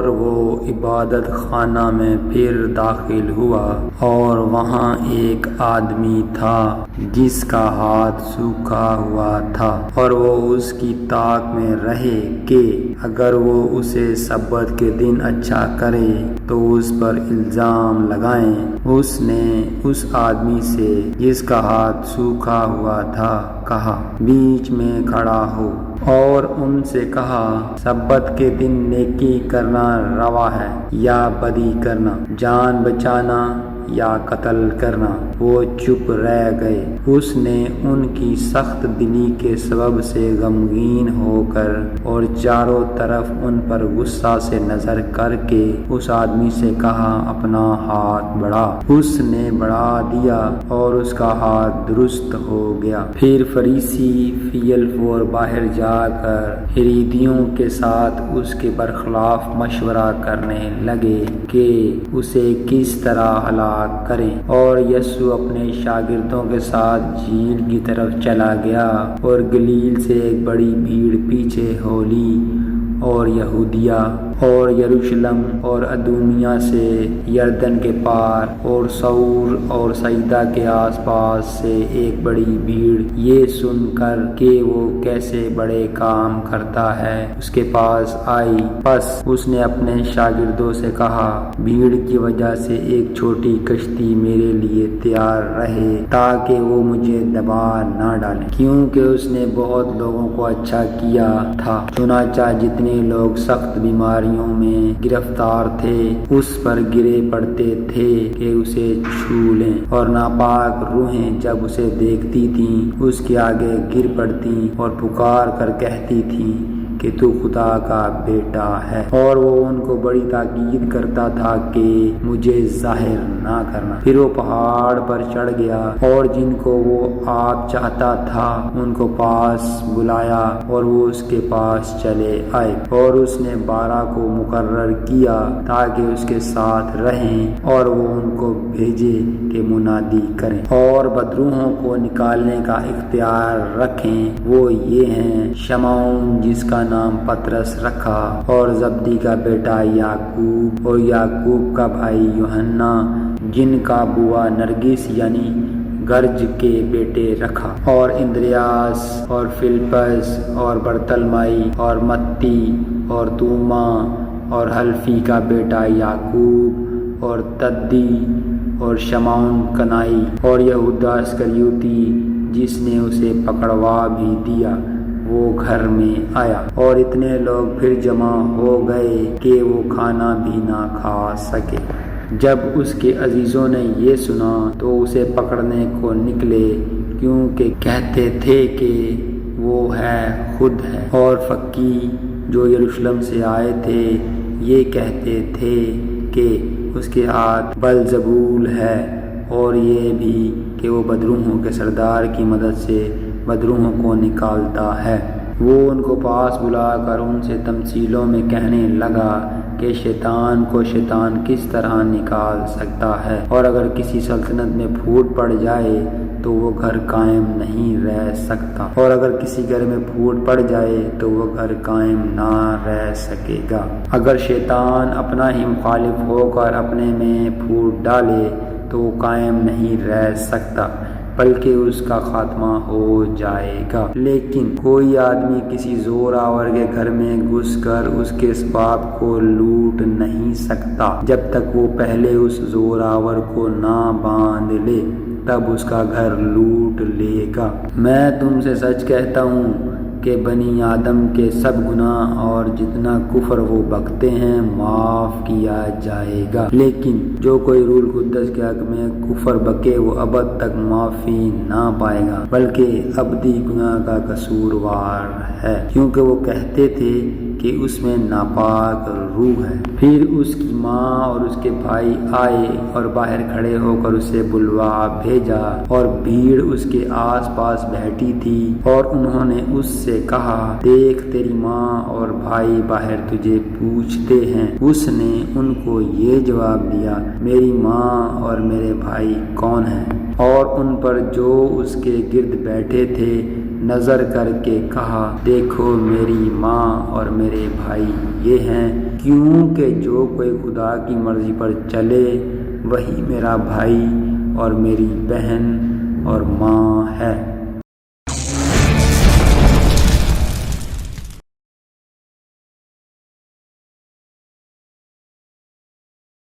وہ عبادت خانہ میں پھر داخل ہوا اور وہاں ایک آدمی تھا جس کا ہاتھ سوکھا ہوا تھا، اور وہ اس کی طاق میں رہے کہ اگر وہ اسے سبت کے دن اچھا کرے تو اس پر الزام لگائیں۔ اس نے اس آدمی سے جس کا ہاتھ سوکھا ہوا تھا کہا، بیچ میں کھڑا ہو، اور ان سے کہا، سبت کے دن نیکی کرنا روا ہے یا بدی کرنا، جان بچانا یا قتل کرنا؟ وہ چپ رہ گئے۔ اس نے ان کی سخت دلی کے سبب سے غمگین ہو کر اور چاروں طرف ان پر غصہ سے نظر کر کے اس آدمی سے کہا، اپنا ہاتھ بڑھا۔ اس نے بڑھا دیا اور اس کا ہاتھ درست ہو گیا۔ پھر فریسی فی الفور باہر جا کر یہودیوں کے ساتھ اس کے برخلاف مشورہ کرنے لگے کہ اسے کس طرح ہلاک کریں، اور یسوع اپنے شاگردوں کے ساتھ جھیل کی طرف چلا گیا، اور گلیل سے ایک بڑی بھیڑ پیچھے ہو لی، اور یہودیہ اور یروشلم اور ادومیہ سے یردن کے پار اور سور اور سیدہ کے آس پاس سے ایک بڑی بھیڑ یہ سن کر کہ وہ کیسے بڑے کام کرتا ہے اس کے پاس آئی۔ پس اس نے اپنے شاگردوں سے کہا، بھیڑ کی وجہ سے ایک چھوٹی کشتی میرے لیے تیار رہے تاکہ وہ مجھے دبا نہ ڈالے، کیونکہ اس نے بہت لوگوں کو اچھا کیا تھا۔ چنانچہ جتنے لوگ سخت بیماریوں میں گرفتار تھے اس پر گرے پڑتے تھے کہ اسے چھو لیں، اور ناپاک روحیں جب اسے دیکھتی تھیں اس کے آگے گر پڑتی اور پکار کر کہتی تھیں کہ تو خدا کا بیٹا ہے، اور وہ ان کو بڑی تاکید کرتا تھا کہ مجھے ظاہر نہ کرنا۔ پھر وہ پہاڑ پر چڑھ گیا اور جن کو وہ آپ چاہتا تھا ان کو پاس بلایا، اور وہ اس کے پاس چلے آئے، اور اس نے 12 کو مقرر کیا تاکہ اس کے ساتھ رہیں، اور وہ ان کو بھیجے کہ منادی کریں اور بدروحوں کو نکالنے کا اختیار رکھیں۔ وہ یہ ہیں، شمعون جس کا نام پطرس رکھا، اور زبدی کا بیٹا یعقوب، اور یعقوب کا بھائی یوحنا جن کا بوا نرگس یعنی گرج کے بیٹے رکھا، اور اندریاس اور فلپس اور برتلمائی اور متی اور توما اور حلفی کا بیٹا یعقوب اور تدی اور شمعون کنائی اور یہودا اسکریوتی جس نے اسے پکڑوا بھی دیا، وہ گھر میں آیا، اور اتنے لوگ پھر جمع ہو گئے کہ وہ کھانا بھی نہ کھا سکے۔ جب اس کے عزیزوں نے یہ سنا تو اسے پکڑنے کو نکلے، کیونکہ کہتے تھے کہ وہ خود ہے، اور فقی جو یروشلم سے آئے تھے یہ کہتے تھے کہ اس کے ہاتھ بلزبول ہے، اور یہ بھی کہ وہ بدروحوں کے سردار کی مدد سے بدروحوں کو نکالتا ہے۔ وہ ان کو پاس بلا کر ان سے تمثیلوں میں کہنے لگا کہ شیطان کو شیطان کس طرح نکال سکتا ہے، اور اگر کسی سلطنت میں پھوٹ پڑ جائے تو وہ گھر قائم نہیں رہ سکتا، اور اگر کسی گھر میں پھوٹ پڑ جائے تو وہ گھر قائم نہ رہ سکے گا۔ اگر شیطان اپنا ہی مخالف ہو کر اپنے میں پھوٹ ڈالے تو وہ قائم نہیں رہ سکتا، بلکہ اس کا خاتمہ ہو جائے گا۔ لیکن کوئی آدمی کسی زور آور کے گھر میں گھس کر اس کے اسباب کو لوٹ نہیں سکتا جب تک وہ پہلے اس زور آور کو نہ باندھ لے، تب اس کا گھر لوٹ لے گا۔ میں تم سے سچ کہتا ہوں کہ بنی آدم کے سب گناہ اور جتنا کفر وہ بکتے ہیں معاف کیا جائے گا، لیکن جو کوئی روح القدس کے حق میں کفر بکے وہ ابد تک معافی نہ پائے گا، بلکہ ابدی گناہ کا قصوروار ہے، کیونکہ وہ کہتے تھے کہ اس میں ناپاک روح ہے۔ پھر اس کی ماں اور اس کے بھائی آئے اور باہر کھڑے ہو کر اسے بلوا بھیجا، اور بھیڑ اس کے آس پاس بیٹھی تھی، اور انہوں نے اس سے کہا، دیکھ تیری ماں اور بھائی باہر تجھے پوچھتے ہیں۔ اس نے ان کو یہ جواب دیا، میری ماں اور میرے بھائی کون ہیں؟ اور ان پر جو اس کے گرد بیٹھے تھے نظر کر کے کہا، دیکھو میری ماں اور میرے بھائی یہ ہیں، کیونکہ جو کوئی خدا کی مرضی پر چلے وہی میرا بھائی اور میری بہن اور ماں ہے۔